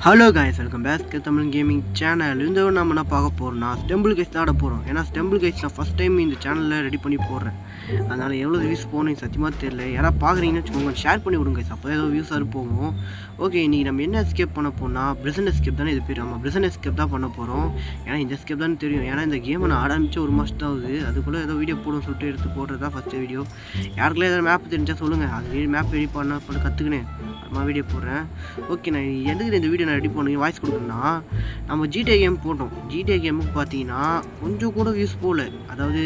Hello guys, welcome back Tamil gaming channel. இந்த நம்ம என்ன பார்க்க போகிறோம்னா ஸ்டெம்பிள் கேஸ் தான் ஆட போகிறோம். ஏன்னா ஸ்டெம்பிள் கேஸ் நான் ஃபஸ்ட் டைம் இந்த சேனலில் ரெடி பண்ணி போடுறேன். அதனால் எவ்வளோ வியூஸ் போகணும் சத்தியமாக தெரியல. யாராவது பார்க்குறீங்கன்னு வச்சுக்கோங்க, ஷேர் பண்ணி விடுங்க கைஸ், அப்போ ஏதோ வியூஸாக போகும். ஓகே, இன்றைக்கி நம்ம என்ன எஸ்கேப் பண்ண போனால் பிரிசன் எஸ்கேப் தானே இது பேர். நம்ம பிரிசன் எஸ்கேப் தான் பண்ண போகிறோம். ஏன்னா இந்த எஸ்கேப் தான் தெரியும். ஏன்னா இந்த கேமை நான் ஆரம்பித்து ஒரு மாதம் தான் ஆகுது. அதுக்குள்ளே ஏதோ வீடியோ போடுன்னு சொல்லிட்டு எடுத்து போடுறது தான் ஃபஸ்ட்டு வீடியோ. யாருக்குள்ளே ஏதாவது மேப் தெரிஞ்சால் சொல்லுங்கள், அது மேப் ரெடி பண்ண கற்றுக்கினேன் நான் வீடியோ போடுறேன். ஓகே, நான் எதுக்கு இந்த வீடியோ நான் ரெடி பண்ணி வாய்ஸ் கொடுக்குறேன்னா, நம்ம ஜிடிஏ கேம் போட்டோம். ஜிடிஏ கேமுக்கு பார்த்தீங்கன்னா கொஞ்சம் கூட வியூஸ் போகல. அதாவது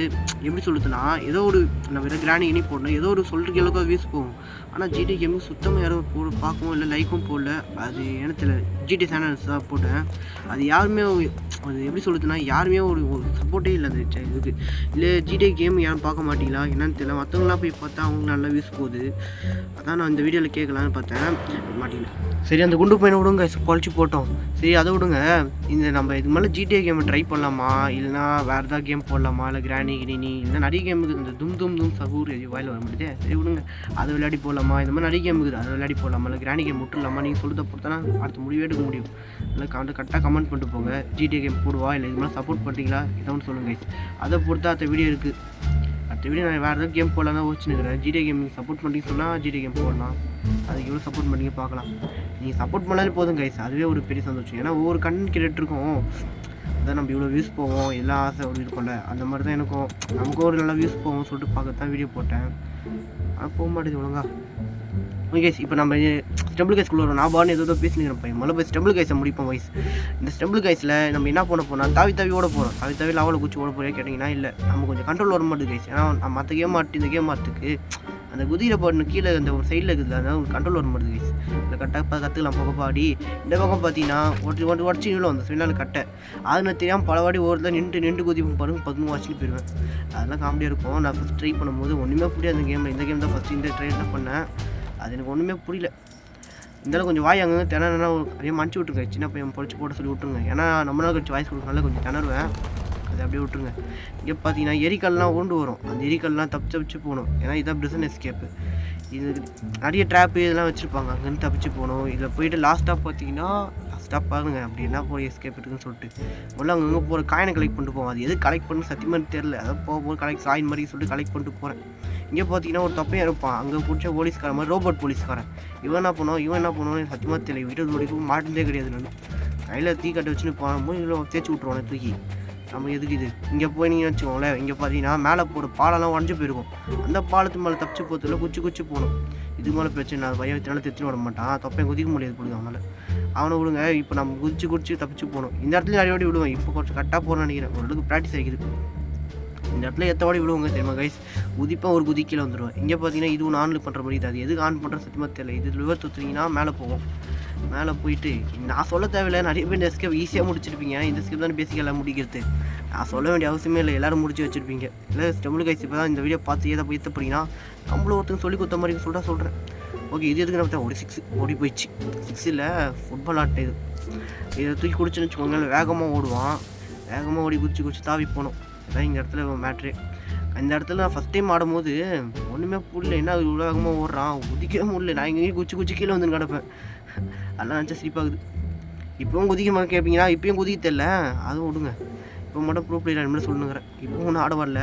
எப்படி சொல்லுதுன்னா, ஏதோ ஒரு நம்ம ஏதோ கிராணி இனி போடணும், ஏதோ ஒரு சொல்கிறதுக்கு எவ்வளோக்கா வியூஸ் போகும். ஆனால் ஜிடிஏ கேமுக்கு சுத்தமாக யாரும் பார்க்கவும் இல்லை, லைக்கும் போடல. அது எனக்கு ஜிடிஏ சேனல்ஸ் தான் போட்டேன். அது யாருமே அது எப்படி சொல்லுதுன்னா, யாருமே ஒரு சப்போர்ட்டே இல்லை அந்த இதுக்கு. இல்லை ஜிடிஏ கேம் யாரும் பார்க்க மாட்டீங்களா என்னன்னு தெரியல. மற்றவங்களாம் போய் பார்த்தா அவங்களுக்கு நல்லா வியூஸ் போகுது. அதான் நான் இந்த வீடியோவில் கேட்கலான்னு பார்த்தேன், மாட்டேங்க. சரி, அந்த குண்டு பையனை விடுங்க, குழச்சி போட்டோம். சரி, அதை விடுங்க. இந்த நம்ம இதுக்கு மேலே ஜிடிஏ கேமை ட்ரை பண்ணலாமா, இல்லைனா வேறு ஏதாவது கேம் போடலாமா, இல்லை கிராணி கிரினி, இல்லை நிறைய கேம் இருக்குது. இந்த தும் சகூர் வாயில் வர முடியுது. சரி விடுங்க, அதை விளையாடி போடலாமா, இந்த மாதிரி நிறைய கேம் இருக்குது, அதை விளையாடி போடலாமா, இல்லை கிராணி கேம் விட்டுலாமா, நீங்கள் சொல்கிறத பொறுத்தனா அடுத்த முடிவே எடுக்க முடியும். இல்லை கரெக்டாக கமெண்ட் பண்ணிட்டு போங்க. ஜிடிஏ கேம் போடுவா இல்லை இது மாதிரி சப்போர்ட் பண்ணுறீங்களா, இதை ஒன்று சொல்லுங்கள். அதை பொறுத்தா அடுத்த வீடியோ இருக்குது. அடுத்த வீடியோ நான் வேறு ஏதாவது கேம் போடலாம் தான் வச்சுருக்கிறேன். ஜிடிஏ கேம் நீங்கள் சப்போர்ட் பண்ணி சொன்னால் ஜிடிஏ கேம் போடலாம். அதுக்கு எவ்வளோ சப்போர்ட் பண்ணிங்க பார்க்கலாம். நீங்கள் சப்போர்ட் பண்ணாலே போதும் கைஸ், அதுவே ஒரு பெரிய சந்தோஷம். ஏன்னா ஒவ்வொரு கண்டென்ட் கிரியேட்டருக்கும் அதான் நம்ம இவ்வளோ வியூஸ் போவோம், எல்லா ஆசை ஒரு இருக்கும்ல, அந்த மாதிரி தான் நமக்கும் ஒரு நல்லா வியூஸ் போவோம் சொல்லிட்டு பார்க்க தான் வீடியோ போட்டேன். ஆனால் போக மாட்டேது ஒழுங்கா. ஓகே, இப்போ நம்ம ஸ்டெம்பிள் கேஸ்க்குள்ள வரும். நான் பாட்டு ஏதோ பேசிக்கிறேன் பையன். முதல்ல போய் ஸ்டெம்பிள் கேஸை முடிப்போம் வயசு. இந்த ஸ்டெம்பிள் கேஸில் நம்ம என்ன பண்ண போனால் தாவி ஓட போகிறோம். தாவி லாவில் குச்சி ஓட போகிறேன் கேட்டிங்கன்னா, இல்லை நம்ம கொஞ்சம் கண்ட்ரோல் வர மாட்டேது கைஸ். ஏன்னா மற்ற கேம் ஆட்டு இந்த கேம் ஆட்டுக்கு அந்த குதிரை பாட்டு கீழே அந்த ஒரு சைடில் இருக்குது, அதனால் ஒரு கண்ட்ரோல் வர மாட்டேது கைஸ். இல்லை கரெக்டாக கற்றுக்கலாம் பக்கம் பாடி. இந்த பக்கம் பார்த்தீங்கன்னா உடச்சி இவ்வளோ அந்த சைடில் கட்டை அது நான் தெரியாமல் பல வாடி ஓடுறத நின்று குதிப்போம் பாருங்க, 13 வாட்சின்னு போயிடுவேன். அதெல்லாம் காமெடியாக இருக்கும். நான் ஃபஸ்ட் ட்ரை பண்ணும்போது ஒன்றுமே புரியாது அந்த கேமில். இந்த கேம் தான் ஃபஸ்ட்டு இந்த ட்ரை தான் பண்ணேன். அது எனக்கு ஒன்றுமே புரியல. இருந்தாலும் கொஞ்சம் வாய் அங்கே திணறனா அப்படியே மன்னிச்சு விட்ருங்க. சின்ன பையன் பொழிச்சு போட சொல்லி விட்ருங்க. ஏன்னா நம்மளால் கொஞ்சம் வாய்ஸ் கொடுக்கறனால கொஞ்சம் திணறுவேன். அதை அப்படியே விட்ருங்க. இங்கே பார்த்தீங்கன்னா எரிக்கல்லாம் உருண்டு வரும். அந்த எரிக்கல்லாம் தப்பிச்சு போகணும். ஏன்னா இதுதான் பிரிசன் எஸ்கேப்பு. இது நிறைய ட்ராப்பு இதெல்லாம் வச்சுருப்பாங்க. அங்கேருந்து தப்பிச்சு போகணும். இதில் போயிட்டு லாஸ்ட்டாக பார்த்தீங்கன்னா பாருங்க அப்படி என்ன போய் எஸ்கேப் இருக்குதுன்னு சொல்லிட்டு முதல்ல அங்கங்கே போகிற காயினை கலெக்ட் பண்ணிட்டு போவோம். அது எது கலெக்ட் பண்ணு சத்தியமாக தெரில. அதாவது போகும்போது காயின் மாதிரி சொல்லிட்டு கலெக்ட் பண்ணிட்டு போகிறேன். இங்கே பார்த்தீங்கன்னா ஒரு தப்பையும் இருப்பான். அங்கே பிடிச்ச போலீஸ்காரன் மாதிரி ரோபோட் போலீஸ்காரன். இவன் என்ன பண்ணுவோம் சத்தியமாக தெரியல. வீட்டு வரைக்கும் மாட்டினதே கிடையாது. நான் கையில் தீ கட்ட வச்சுன்னு போகும்போது இவ்வளோ தேய்ச்சி விட்ருவானே தூக்கி. நம்ம எதுக்கு இது இங்கே போய் நீங்கள் வச்சுக்கோங்களேன். இங்கே பார்த்தீங்கன்னா மேலே போகிற பாலெல்லாம் உடஞ்சி போயிருக்கும். அந்த பாலத்து மேலே தப்பிச்சு போகிறதுல குச்சி போகணும். இது மேலே பிரச்சனை. அது பயத்தினால தெச்சுன்னு விட மாட்டான். தப்பையும் குதிக்க முடியாது போடுது அவனால். அவனை விடுங்க. இப்போ நம்ம குதிச்சு தப்பிச்சு போகணும். இந்த இடத்துல நிறைய வாட்டி விடுவேன். இப்போ கொஞ்சம் கரெக்டாக போகிறேன்னு நினைக்கிறேன். ஓரளவுக்கு ப்ராக்டிஸ் ஆகிக்குது. இந்த இடத்துல எத்தவாடி விடுவாங்க தெரியுமா கைஸ். குதிப்பாக ஒரு குதிக்கீழே வந்துடுவேன். இங்கே பார்த்தீங்கன்னா இது ஒன்று ஆன்லைன் பண்ணுற மாதிரி. அது எதுக்கு ஆன் பண்ணுற சத்தியமாக தெரியல. இது லிவர் தொத்துறீங்கன்னா மேலே போவோம். மேலே போயிட்டு நான் சொல்ல தேவையில்லை. நிறைய பேர் இந்த எஸ்கேப் ஈஸியாக முடிச்சிருப்பீங்க. இந்த எஸ்கேப் தான் பேசிக்காக எல்லாம் முடிக்கிறது. நான் சொல்ல வேண்டிய அவசியமே இல்லை. எல்லோரும் முடிச்சு வச்சுருப்பீங்க. இல்லை ஸ்டெம்பிள் கைஸ் இப்போ தான் இந்த வீடியோ பார்த்து ஏதாவது போய் போகிறீங்கன்னா நம்மளும் ஒருத்தங்க சொல்லி கொடுத்த மாதிரி சொல்கிறேன். ஓகே, இது எதுக்கு நம்ம ஒரு 6 ஓடி போயிடுச்சு. 6 இல்லை ஃபுட்பால் ஆட்டு இது. இதை தூக்கி குடிச்சுன்னு வச்சுக்கோங்க. வேகமாக ஓடுவான். வேகமாக ஓடி குதிச்சு தாவி போகணும். அதான் இந்த இடத்துல மேட்ரு. இந்த இடத்துல நான் ஃபஸ்ட் டைம் ஆடும்போது ஒன்றுமே புரியல. என்ன இவ்வளோ வேகமாக ஓடுறான், குதிக்கவே முடியல. நான் எங்கேயும் குச்சி கீழே வந்து கிடப்பேன். அதெல்லாம் நினச்சா சிரிப்பாகுது. இப்போவும் குதிக்க மாதிரி கேட்பீங்கன்னா, இப்போயும் குதிக்க தெரியல. அதுவும் விடுங்க. இப்போ மட்டும் ப்ரூஃப் பிளேயர் மாதிரி சொல்லுங்கிறேன். இப்போ ஒன்றும் ஆட வரல.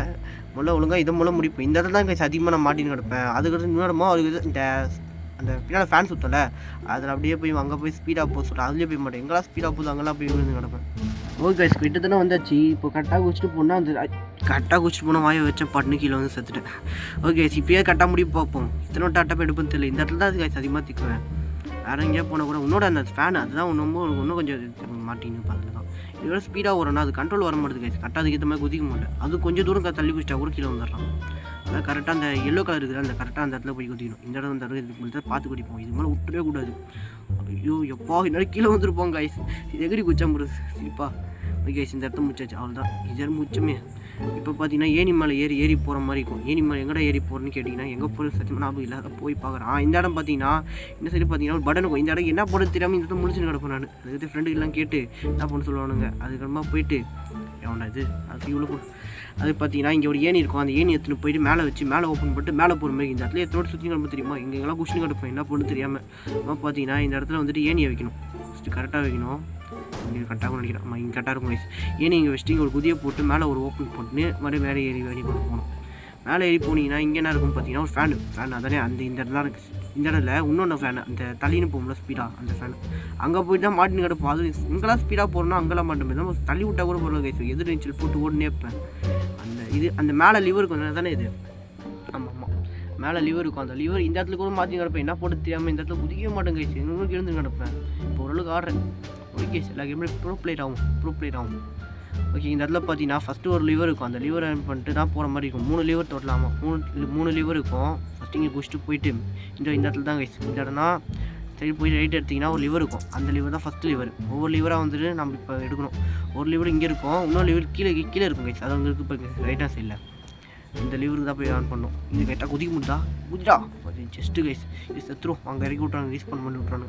முதல்ல ஒழுங்காக இதை மூலம் முடிப்பேன். இந்த இடத்துல தான் கைஸ் அதிகமாக நான் மாட்டின்னு கிடப்பேன். அதுக்கு இன்னொருமா அதுக்கு இந்த அந்த பின்னால் ஃபேன் சுற்றலை, அதில் அப்படியே போய் அங்கே போய் ஸ்பீடாக போக சொல்கிறேன். அதுலேயே போய் மாட்டேன். எங்கெல்லாம் ஸ்பீடாக போகுது அங்கெல்லாம் போய் விழுந்து கிடப்பேன். ஓகே கைஸ், கிட்டத்தட்ட வந்தாச்சு. இப்போ கரெக்டாக குடிச்சிட்டு போனால் அந்த கரெக்டாக குடிச்சிட்டு போனால் வாயை வச்சேன் பட்டு கீழே வந்து செத்துட்டேன். ஓகே, இப்போயே கரெக்டாக முடிவு பார்ப்போம். இத்தனை டாட்டாக எடுப்புன்னு தெரியல. இந்த இடத்துல தான் கைஸ் அதிகமாக திக்குவேன். வேறு எங்கேயா போனால் கூட உன்னோட அந்த ஃபேன் அதுதான் இன்னும் கொஞ்சம் மாட்டின்னு அதில் தான். இதோட ஸ்பீடாக வரணும். அது கண்ட்ரோல் வர மாட்டேது கைஸ். கரெக்டாக அதுக்கு ஏற்ற மாதிரி குதிக்க முடியல. அது கொஞ்சம் தூரம் தள்ளி குடிச்சா கூட கீழே வந்துடுறான். அதான் கரெக்டாக அந்த எல்லோ கலர் இருக்குது, அந்த கரெக்டாக அந்த இடத்துல போய் குதிக்கணும். இந்த இடம் அந்த இடத்துல பார்த்து குடிப்போம். இது மேலே விட்டுவே கூடாது. ஐயோ எப்பா என்னால் கீழே வந்துருப்போம் கைஸ். இது எகடி குச்சா முடியுது சிரிப்பா. ஓகே, இந்த இடத்த முடிச்சாச்சு. அவ்வளோதான், இது முடிச்சுமே. இப்போ பார்த்தீங்கன்னா ஏனி மேலே ஏறி போகிற மாதிரி இருக்கும். ஏனி மேலே எங்கடா ஏறி போகிறேன்னு கேட்டிங்கன்னா எங்கே போகிறது சத்தியமாக ஞாபகம் இல்லை. அதை போய் பார்க்குறேன். இந்த இடம் பார்த்தீங்கன்னா இந்த சைடு பார்த்தீங்கன்னா ஒரு பட்டன் இருக்கும். இந்த இடம் என்ன போடுறது தெரியாமல் இந்த இடத்த முடிச்சுன்னு கிடப்பேன் நான். அதுக்கு ஃப்ரெண்டுக்கெல்லாம் கேட்டு என்ன பண்ண சொல்லுவானுங்க. அதுக்கப்புறமா போயிட்டு எவன்டா இது அதுக்கு இவ்வளோ அது பார்த்தீங்கன்னா இங்கே ஒரு ஏணி இருக்கும். அந்த ஏணி எடுத்துன்னு போயிட்டு மேலே வச்சு மேலே ஓப்பன் பண்ணிட்டு மேலே போகிற மாதிரி. இந்த இடத்துல எத்தனோட சுற்றி கிடப்ப தெரியுமா. இங்கெல்லாம் குஷினு கிடப்பேன் என்ன பண்ணு தெரியாமல். பார்த்தீங்கன்னா இந்த இடத்துல வந்துட்டு ஏணியை வைக்கணும். ஃபஸ்ட்டு கரெக்டாக வைக்கணும். இங்கே கரெக்டாக நினைக்கிறேன். இங்கே கரெக்டாக இருக்கும் கைஸ். ஏன்னா இங்கே வச்சுட்டு இங்கே ஒரு குதியை போட்டு மேலே ஒரு ஓப்பன் போட்டு மறுபடியும் மேலே ஏறி போகணும். மேலே ஏறி போனீங்கன்னா இங்கே என்ன இருக்கும் பார்த்தீங்கன்னா ஒரு ஃபேன் அதானே இந்த இடத்துல இருக்குது. இந்த இடத்துல இன்னொன்று ஃபேனு அந்த தள்ளின்னு போகும்ல ஸ்பீடாக அந்த ஃபேனு அங்கே போய்ட்டு தான் மாட்டின்னு கிடப்போம். அது இங்கெல்லாம் ஸ்பீடாக போகிறோன்னா அங்கெல்லாம் மாட்டோம். நம்ம தள்ளி விட்டால் கூட போகல கைஸ். எதிர் நீச்சல் போட்டு ஓடுனே இருப்பேன். அந்த மேலே லிவர் இருக்கும் தானே இது. ஆமாம் மேலே லிவர் இருக்கும். அந்த லிவர் இந்த இடத்துல கூட மாற்றி கிடப்பேன். என்ன போட்டு தெரியாமல் இந்த இடத்துல குதிக்கவே மாட்டேன் கைஸ். எங்களுக்கு இருந்து கிடப்பேன். இப்போ ஓரளவுக்கு ஆடுறேன். ஓகே கேஸ் எல்லா கேமே ப்ரோ பிளேட் ஆகும். ஓகே இந்த இடத்துல பார்த்தீங்கன்னா ஃபஸ்ட்டு ஒரு லிவர் இருக்கும். அந்த லிவர் ரன் பண்ணிட்டு தான் போகிற மாதிரி இருக்கும். 3 லிவர் டோட்டலாமா 3 லிவர் இருக்கும். ஃபஸ்ட்டு இங்கே குடிச்சிட்டு போயிட்டு இந்த இடத்துல தான் கைஸ். இந்த இடம்னா சரி போய் ரைட் எடுத்திங்கன்னா ஒரு லிவர் இருக்கும். அந்த லிவர் தான் ஃபஸ்ட்டு லிவர். ஒவ்வொரு லிவராக வந்துட்டு நம்ம இப்போ எடுக்கணும். ஒரு லிவர் இங்கே இருக்கும். இன்னொரு லிவர் கீழே இருக்கும் கைஸ். அது வந்து இருக்குது இப்போ ரைட்டாக சைடில். இந்த லிவருக்கு தான் போய் ஆன் பண்ணணும். இது கரெக்டாக குதிக்க குதிடா ஜஸ்ட்டு கைஸ். இது செத்துரும். அங்கே இறக்கி விட்றாங்க. ரீஸ்பான் பண்ணி விட்றாங்க.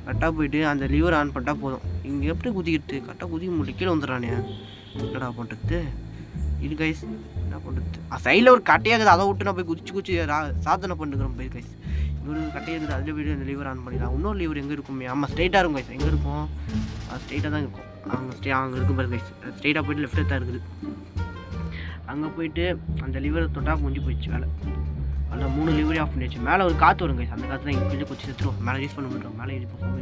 கரெக்டாக போய்ட்டு அந்த லிவர் ஆன் பண்ணிட்டா போதும். இங்கே எப்படி குதிக்கிறது? கரெக்டாக குதிக்க முடியல. கீழே வந்துடுறானே. என்னடா பண்ணுறது இது கைஸ்? என்ன பண்ணுறது? சைடில் ஒரு கட்டையாகுது. அதை விட்டு நான் போய் குதிச்சு சாதனை பண்ணுறேன் போய் கைஸ். ஒரு கட்டையாகுது. அதில் போய்ட்டு அந்த லிவர் ஆன் பண்ணிடலாம். இன்னொரு லிவர் எங்கே இருக்குமே? ஆமாம் ஸ்ட்ரைட்டாக இருக்கும் கைஸ். எங்கே இருக்கும்? ஸ்ட்ரைட்டாக தான் இருக்கும். அங்கே இருக்கும் பாரு கைஸ். ஸ்ட்ரைட்டாக போய்ட்டு லெஃப்ட்டில் தான் இருக்குது. அங்கே போய்ட்டு அந்த லிவரை தொட்டால் முடிஞ்சு போயிடுச்சு வேலை. அதில் 3 லிவரே ஆஃப் பண்ணிடுச்சு. மேலே ஒரு காற்று வரும் கைஸ். அந்த காற்று தான் இங்கே கொஞ்சம் கொச்சி செத்துரும். மேலே யூஸ் பண்ண முடியும். மேலே ஏறி போகும்.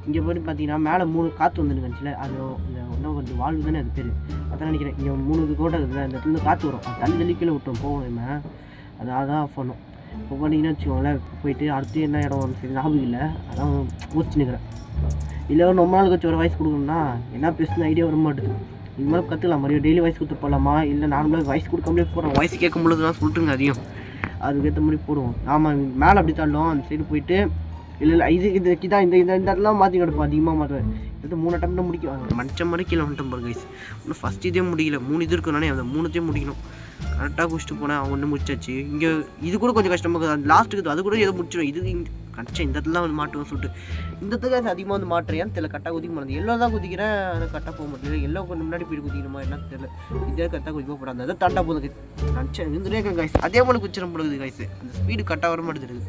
இங்கே போய்ட்டு பார்த்தீங்கன்னா மேலே 3 காற்று வந்துருந்துச்சுல. அது இன்னும் கொஞ்சம் வாழ்வு தானே அது பேர். அதான் நினைக்கிறேன். இங்கே 3 கோட்டை இருக்குது. அந்த இடத்துல காற்று வரும். அது தள்ளி கீழே விட்டோம் போகணும். நம்ம அதான் ஆஃப் பண்ணோம். இப்போ பண்ணிங்கன்னா வச்சுக்கோங்களேன். போயிட்டு அடுத்து என்ன இடம் சரி ஞாபகம் இல்லை. அதான் ஊற்றி நிற்கிறேன். இல்லை ரொம்ப நாள் கழிச்சு ஒரு வாய்ஸ் கொடுக்கணும்னா என்ன பேசுன ஐடியா வர மாட்டேது. இது மாதிரி கற்றுக்கலாம். மறுபடியும் டெய்லி வாய்ஸ் கொடுத்து போகலாமா? இல்லை நார்மலாக வாய்ஸ் கொடுக்காமலே போகிறோம். வாய்ஸ் கேட்கும் பொழுதுலாம் சொல்லிட்டுங்க. அதையும் அதுக்கேற்ற மாதிரி போடுவோம். ஆமாம் மேலே அப்படி தள்ளும். அந்த சைடு போயிட்டு இல்லை இதுக்கு தான் இந்த இடத்துலாம் மாற்றி கிடப்போம். அதிகமாக மாற்றுவேன். இது 3 அட்டம்ப்ட் முடிக்கும். மச்ச மாதிரி கீழே வந்துட்டோம் பாரு கைஸ். இன்னும் ஃபஸ்ட் இதே முடியல. 3 இது இருக்குனானே அந்த 3த்தையும் முடிக்கணும். கரெக்டாக குடிச்சிட்டு போனேன். அவங்க ஒன்று முடிச்சாச்சு. இங்கே இது கூட கொஞ்சம் கஷ்டமாக இருக்குது. அந்த லாஸ்ட்டுக்கு அது கூட எதோ முடிச்சிடும். இது கரெக்டாக இந்த இடத்துல வந்து மாட்டுவேன் சொல்லிட்டு இந்த இடத்துக்கு அதிகமாக வந்து மாட்டுறேன். தெரியல கரெக்டாக குதிக்க மாட்டேன். எல்லோ தான் குதிக்கிறேன். கரெக்டாக போக முடியல. எல்லோ கொஞ்சம் முன்னாடி போய் குதிக்கணுமா என்ன தெரியல. இதே கரெக்டாக குதிக்க போடாது. அதை தாண்டா போகுது நினச்சேன். இருந்துட்டே கைஸ். அதே மாதிரி குச்சிடம் போடுது கைஸ். அந்த ஸ்பீடு கரெக்டாக வர மாட்டேங்குது.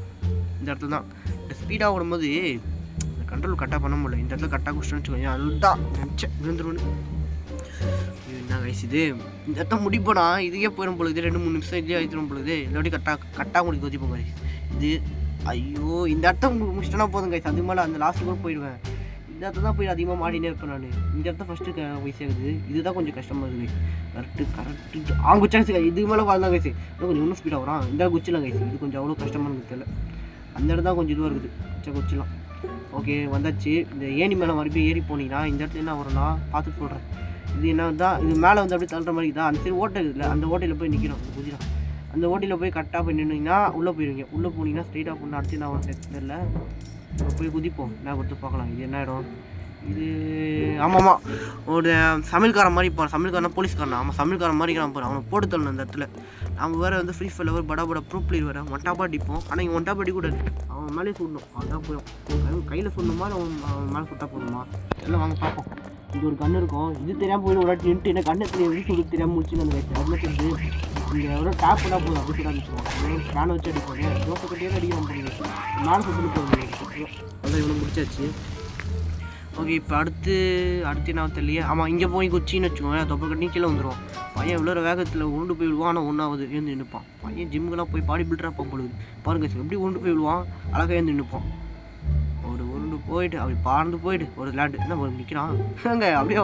இந்த இடத்துல தான் இந்த ஸ்பீடாக ஓடும்போது இந்த கண்ட்ரோல் கரெக்டாக பண்ண முடியல. இந்த இடத்துல கரெக்டாக குடிச்சிட்டோன்னு வச்சுக்கோங்க. அதுதான் நினச்சேன் விழுந்துருவேன்னு. என்ன கைஸ் இது? இந்த இடத்த முடிப்போனா இதுக்கே போயிடும் பொழுது. 2-3 நிமிஷம் இதுலேயே ஆயிடும் பொழுது. எல்லாட்டி கரெக்டாக முடிக்க குதிப்போம் கைஸ். இது ஐயோ இந்த இடத்த முடிச்சிட்டோன்னா போதும் கைஸ். அதுக்கு மேலே அந்த லாஸ்ட்டு கூட போயிடுவேன். இந்த இடத்த தான் போய் அதிகமாக மாடினே இருப்பேன் நான். இந்த இடத்த ஃபஸ்ட்டு போய் சேருது. இதுதான் கொஞ்சம் கஷ்டமாக இருக்குது. கரெக்டு குச்சாச்சு. இதுக்கு மேலே வாழ்ந்தான் கைஸ். இன்னும் ஸ்பீடாக வரான். இந்த குச்சிலாம் கைஸ். இது கொஞ்சம் அவ்வளோ கஷ்டமாக இருக்குது தெரியல. அந்த இடம் தான் கொஞ்சம் இதுவாக இருக்குது. குச்சிலாம் ஓகே வந்தாச்சு. இந்த ஏணி மேலே மறுபடியும் ஏறி போனீங்கன்னா இந்த இடத்துல என்ன வரும்னா பார்த்து சொல்கிறேன். இது என்ன தான் இது மேலே வந்து அப்படியே தள்ளுற மாதிரி தான். அந்த சரி ஓட்டை இருக்குதுல்ல அந்த ஓட்டையில் போய் நிற்கிறோம். குதிரம் அந்த ஓட்டையில் போய் கரெக்டாக போய் நின்றுங்கன்னா உள்ளே போயிடுவீங்க. உள்ளே போனீங்கன்னா ஸ்ட்ரெயிட்டாக போனால் அடுத்து நான் ஒரு தெரியல. போய் குதிப்போம். என்ன கொடுத்து பார்க்கலாம். இது என்ன இடம் இது? ஆமாம்மா ஒரு சமையல்காரன் மாதிரி இருப்பான். சமையல்காரனா போலீஸ்காரனா? ஆமாம் சமையல்காரன் மாதிரி நான் போகிறேன். அவனை போட்டு தள்ளணும் அந்த இடத்துல. நம்ம வேறு வந்து ஃப்ரீ ஃபயரில் ஒரு படா ப்ரூ பிளேயர் வேறு ஒன்டாப்பா அடிப்போம். ஆனால் இங்கே ஒன்டாப்பா அடி கூட அவன் மேலே சுடணும். அதுதான் போயிடும். கையில் சுடணுமா இல்லை அவன் மேலே சுட்டா போகணுமா எல்லாம் வாங்க பார்ப்போம். இது ஒரு கண்ணு இருக்கும். இது தெரியாமல் போய் ஒரு வாட்டி நின்றுட்டு என்ன கண்ணு எப்படி சுடு தெரியாமல் முடிச்சுன்னு அந்த வயசு அதில் தெரிஞ்சு இங்கே எவ்வளோ டேப் பண்ணால் போதும். அப்படி சொல்ல ஆரம்பிச்சிடுவோம். ஃபேனை வச்சு அடிப்பாங்க. தோசை கட்டியே அடிக்கலாம் போடுங்க. மேலே சுட்டு போகுது. அதான் இவ்வளோ முடிச்சாச்சு. ஓகே இப்போ அடுத்து என்ன தெரியலையே. ஆமாம் இங்கே போய் குச்சின்னு வச்சுக்கோங்க. தொப்பை கட்டி கீழே வந்துடும். பையன் இவ்வளோ வேகத்தில் உருண்டு போய் விழுவான். ஆனால் ஒன்றாவது எழுந்து நின்றுப்பான். பையன் ஜிம்முக்கெல்லாம் போய் பாடி பில்டராக பொழுது பாருங்க எப்படி உருண்டு போய் விழுவான். அழகாக எழுந்து நின்றுப்பான். ஒரு உருண்டு போயிட்டு அப்படி பறந்து போயிட்டு ஒரு விளையாட்டு என்ன நிற்கிறான் அங்கே அப்படியே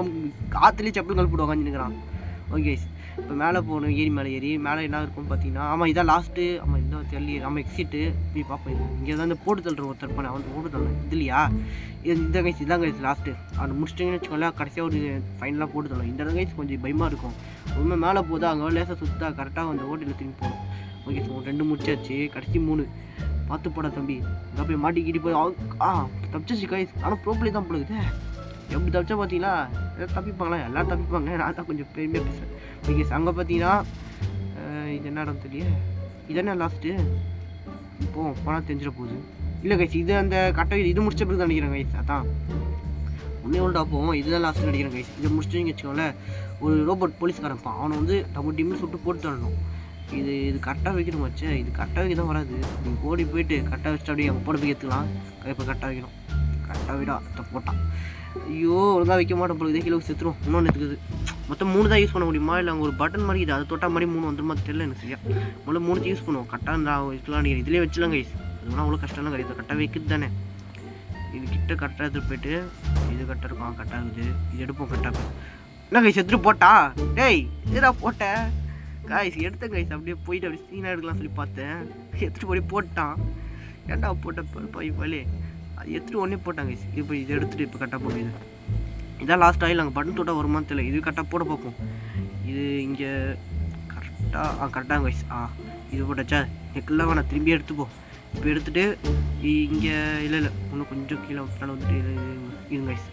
காற்றுலேயே செப்பல் கல் போட்டு உக்காந்து நிற்கிறான். ஓகே இப்போ மேலே போகணும். ஏறி மேலே என்ன இருக்கும்னு பார்த்தீங்கன்னா ஆமாம் இதான் லாஸ்ட்டு. ஆமாம் இந்த தெரியல. ஆமாம் எக்ஸிட்டு போய் பார்ப்போம். இங்கே தான் இந்த போட்டு தள்ளுற ஒருத்தர் பண்ண அவன் போட்டு தள்ளணும். இது இல்லையா இந்த கைஸ் இதான் கைஸ் லாஸ்ட்டு. அவனை முடிச்சிட்டிங்கன்னு வச்சுக்கோங்களேன். கடைசியாக ஒரு ஃபைனலாக போட்டு தள்ளணும். இந்த கைஸ் கொஞ்சம் பயமாக இருக்கும். ரொம்ப மேலே போதா அங்கே லேசாக சுற்றா கரெக்டாக அந்த ஓட்டில் திரும்பி போகணும். ஓகே ஸோ 2 முடிச்சாச்சு. கடைசி 3 பார்த்து போடா தம்பி. இங்கே போய் மாட்டிக்கிட்டு போய் தப்பிச்சாச்சு கைஸ். ஆனால் ப்ரோப்ளே தான் போடுது. எப்படி தப்பிச்சா பார்த்தீங்களா? எதாவது தப்பிப்பாங்களா? எல்லோரும் தப்பிப்பாங்க. நான் தான் கொஞ்சம் பெருமையாக பேசுகிறேன். ஓகே அங்கே பார்த்தீங்கன்னா இது என்ன இடம் தெரியல. இதென்ன லாஸ்ட்டு போனால் தெரிஞ்சிட போகுது. இல்லை கைஸ் இது அந்த கட்டை இது முடிச்ச பிறகு தான் நினைக்கிறேன் கைஸ். அதான் ஒன்றே ஒன்றா போவோம். இதுதான் லாஸ்ட்டு நினைக்கிறேன் கைஸ். இதை முடிச்சுட்டு வச்சுக்கோங்களேன். ஒரு ரோபோட் போலீஸ்காரன்ப்பான். அவனை வந்து நம்ம டீமில் சுட்டு போட்டு தரணும். இது கரெக்டாக வைக்கணும் வச்சு. இது கரெக்டாக வைக்க தான் வராது. நீங்கள் ஓடி போயிட்டு கரெக்டாக வச்சுட்டு அப்படியே அங்கே போட போய் எடுத்துக்கலாம். இப்போ கரெக்டாக வைக்கணும். கரெக்டாக விடா போட்டான். ஐயோ ஒழுங்காக வைக்க மாட்டேன் பொழுது கீழே செத்துரும். இன்னொன்று இருக்குது மொத்தம் 3 தான் யூஸ் பண்ண முடியுமா, இல்லை அங்கே ஒரு பட்டன் மாதிரி இது, அதை தொட்டால் மாதிரி 3 வந்துருமா தெரியல எனக்கு சரியா. முதல்ல 3 யூஸ் பண்ணுவோம். கரெக்டாக நான் வச்சுக்கலாம் நினைக்கிறேன். இதிலே வச்சுலாம் கைஸ், அதுனா அவ்வளோ கஷ்டம்லாம் கிடையாது. கரெக்டாக வைக்கிறது தானே. இது கிட்ட கரெக்டாக எடுத்துகிட்டு போயிட்டு இது கரெக்டாக இருக்கும். கரெக்டாக இருக்குது. இது எடுப்போம் கரெக்டாக. என்ன கைஸ் எடுத்துகிட்டு போட்டா? டேய் எதா போட்டேன் கைஸ், எடுத்தேன் கைஸ். அப்படியே போயிட்டு அப்படியே சீனாக எடுக்கலாம் சொல்லி பார்த்தேன். எடுத்துகிட்டு போய் போட்டான். ஏன்டா போட்டேன் பையலே, அது எடுத்துகிட்டு ஒன்றே போட்டாங்க கைஸ். இப்போ இதை எடுத்துகிட்டு இப்போ கரெக்டாக போடுது. இதான் லாஸ்ட் ஆயில். அங்கே பட்டன் தொட்டால் வருமானு தெரியல. இது கரெக்டாக போட பார்ப்போம். இது இங்கே கரெக்டாக கரெக்டாக கைஸ். இது போட்டாச்சா? நெக்கெல்லாம் வேணாம், திரும்பி எடுத்துப்போம். இப்போ எடுத்துகிட்டு இங்கே இல்லை இன்னும் கொஞ்சம் கீழே விட்டாலும் வந்துட்டு இருங்க கைஸ்.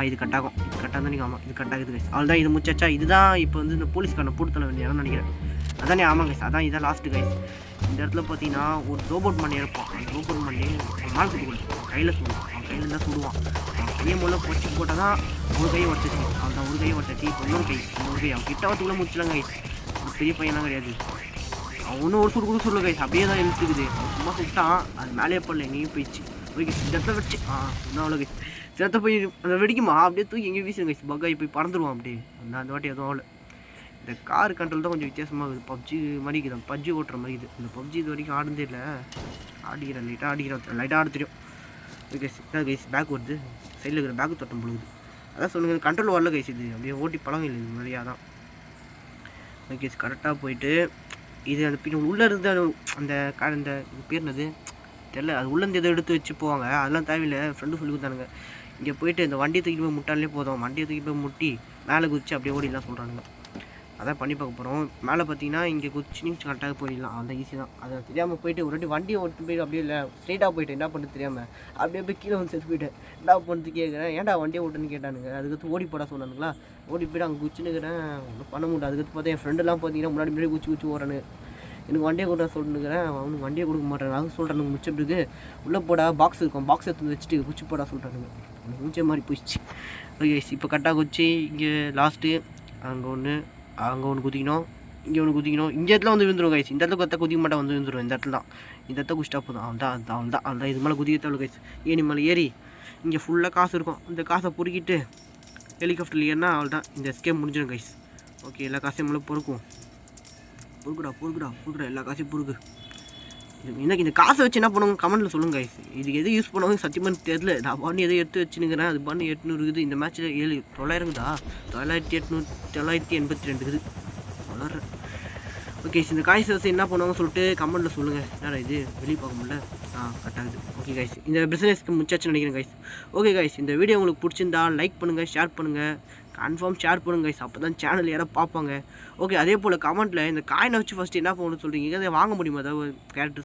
இது கட்டாகும். இது கட்டாக தான் நீங்கள். ஆமாம் இது கட்டாகுது கைஸ். அவ்வளோதான், இது முடிச்சாச்சா? இதுதான் இப்போ வந்து இந்த போலீஸ்காரனை போட்டு தர வேண்டிய இடம்னு நினைக்கிறேன். அதானே? ஆமாம் கைஸ், அதான் இதான் லாஸ்ட்டு கைஸ். இந்த இடத்துல பார்த்தீங்கன்னா ஒரு ரோபோட் மண்ணி இருப்பான். அந்த ரோபோட் மண்ணி மாலை சுட்டு கொடுப்போம். கையில் சுடுவான். அவன் கையில் தான் சுடுவான். அவன் கையை மூலம் பொறிச்சு போட்டால் தான் ஒரு கையை உடச்சிச்சு. அவன் தான் ஒரு கையை உடச்சி. இப்போ இன்னொரு கை, இன்னொரு கை. அவன் கிட்ட வரத்துக்குள்ளே முடிச்சிடலாம் கைஸ். ஒரு பெரிய பையன்லாம் கிடையாது. அவன் ஒன்றும் ஒரு சுடு கூட சொல்ல கைஸ். அப்படியே தான் எழுத்துக்குது. சும்மா சுட்டான், அது மேலே போடல, எங்கேயும் போயிடுச்சு. ஓகே இந்த இடத்துல வச்சு இன்னும் அவ்வளோ கைஸ். சிலத்தை போய் அந்த வெடிக்குமா அப்படியே தூக்கி எங்கேயும் வீசுங்க கைஸ். பக்காய் போய் பறந்துடுவான் அப்படியே. அந்த வாட்டி எதுவும் ஆகல. இந்த கார் கண்ட்ரோல் தான் கொஞ்சம் வித்தியாசமாக இருக்குது. பப்ஜி மாதிரி இருக்குது. பப்ஜி ஓட்டுற மாதிரி இருக்குது. இந்த பப்ஜி இது வரைக்கும் ஆடுந்தே இல்லை. ஆடிக்கிறேன் லைட்டாக ஆட தெரியும். ஓகே கைஸ், பேக் வருது. சைடில் இருக்கிற பேக்கு தொட்டம் பொழுது. அதான் சொல்லுங்கள், கண்ட்ரோல் வரல கைஸ். இது அப்படியே ஓட்டி பழகம் இல்லை இது மாதிரியாக தான். ஓகே கரெக்டாக போயிட்டு இது அந்த பின் உள்ளே இருந்து அந்த இந்த பேர் என்னது தெரில, அது உள்ளேருந்து எதை எடுத்து வச்சு போவாங்க. அதெல்லாம் தேவையில்லை, ஃப்ரெண்டு சொல்லி கொடுத்தானுங்க. இங்கே போயிட்டு இந்த வண்டியை தூக்கி போய் முட்டாலே போதும். வண்டியை தூக்கி போய் முட்டி மேலே குதிச்சு அப்படியே ஓடிலாம் சொல்கிறானுங்க. அதான் பண்ணி பார்க்க போகிறோம். மேலே பார்த்தீங்கன்னா இங்கே குதிச்சு கரெக்டாக போயிடலாம். அந்த ஈஸி தான். அதை தெரியாமல் போயிட்டு ஒரு வாட்டி வண்டியை ஓட்டு போயிட்டு அப்படியே இல்லை ஸ்ட்ரெயிட்டாக போயிட்டு என்ன பண்ணுறது தெரியாமல் அப்படியே போய் கீழே வந்து செத்து போயிட்டேன். என்ன பண்ணுறது கேட்குறேன். ஏன்டா வண்டியை ஓட்டுன்னு கேட்டானுங்க. அதுக்கு ஓடி போட சொன்னானுங்களா. ஓடி போய்ட்டு அங்கே குச்சினுக்கிறேன். ஒன்றும் பண்ண முடியாது. அதுக்கு பார்த்தா என் ஃப்ரெண்டெல்லாம் பார்த்தீங்கன்னா முன்னாடி குச்சி ஓடுறானு. எனக்கு வண்டியை கொடுத்தா சொல்லிட்டுக்கிறேன். அவனுக்கு வண்டியை கொடுக்க மாட்டேன். அது சொல்கிறானுங்க மிச்சத்துக்கு உள்ளே போட பாக்ஸ் இருக்கும். பாக்ஸ் எடுத்து வச்சுட்டு குச்சி போட சொல்கிறானுங்க. மூச்சே மாதிரி போயிடுச்சு. ஓகே இப்போ கரெக்டாக குச்சி இங்கே லாஸ்ட்டு அங்கே ஒன்று குதிக்கணும். இங்கே ஒன்று குதிக்கணும். இந்த இடத்துல வந்து விழுந்துடும் கைஸ். இந்த இடத்துல பார்த்தா குதிக்க மாட்டா வந்து விழுந்துடும். இந்த இடத்துல தான். இந்த இடத்த குச்சிட்டா போதும். அவன்தான் இது மேலே குதிக்க தேவை கைஸ். ஏனி மேலே ஏறி இங்கே ஃபுல்லாக காசு இருக்கும். இந்த காசை பொறுக்கிட்டு ஹெலிகாப்டரில் ஏறினா அவள்தான் இந்த எஸ்கேப் முடிஞ்சிடும் கைஸ். ஓகே எல்லா காசையும் மேலே பொறுக்குடா எல்லா காசையும் பொறுக்கு. எனக்கு இந்த காசை வச்சு என்ன பண்ணுவாங்க கமெண்ட்டில் சொல்லுங்கள் கைஸ். இது எது யூஸ் பண்ணுவாங்க சத்தியமாக தெரியல. நான் பண்ணி எதை எடுத்து வச்சுனுக்கிறேன். அது பண்ணி 800 இருக்குது. இந்த மேட்ச்சில் 900 இருக்குதா? 982 இருக்குது. வளர்றேன். ஓகே இந்த காய்ஸ் வச்சு என்ன பண்ணுவாங்க சொல்லிட்டு கமெண்ட்டில் சொல்லுங்கள். என்னடா இது வெளியே பார்க்க முடியல. கரெக்டாகுது. ஓகே கைஸ் இந்த பிஸ்னஸ்க்கு முச்சாச்சுன்னு நினைக்கிறேன் கைஸ். ஓகே கைஸ் இந்த வீடியோ உங்களுக்கு பிடிச்சிருந்தா லைக் பண்ணுங்கள், ஷேர் பண்ணுங்கள், கன்ஃபார்ம் ஷேர் பண்ணுங்க கைஸ். அப்போ தான் சேனல் யாராவது பார்ப்பாங்க. ஓகே அதே போல் கமெண்ட்டில் இந்த காயினை வச்சு ஃபஸ்ட்டு என்ன பண்ணணும்னு சொல்கிறீங்க. அதை வாங்க முடியுமா? அதாவது கேரக்டர்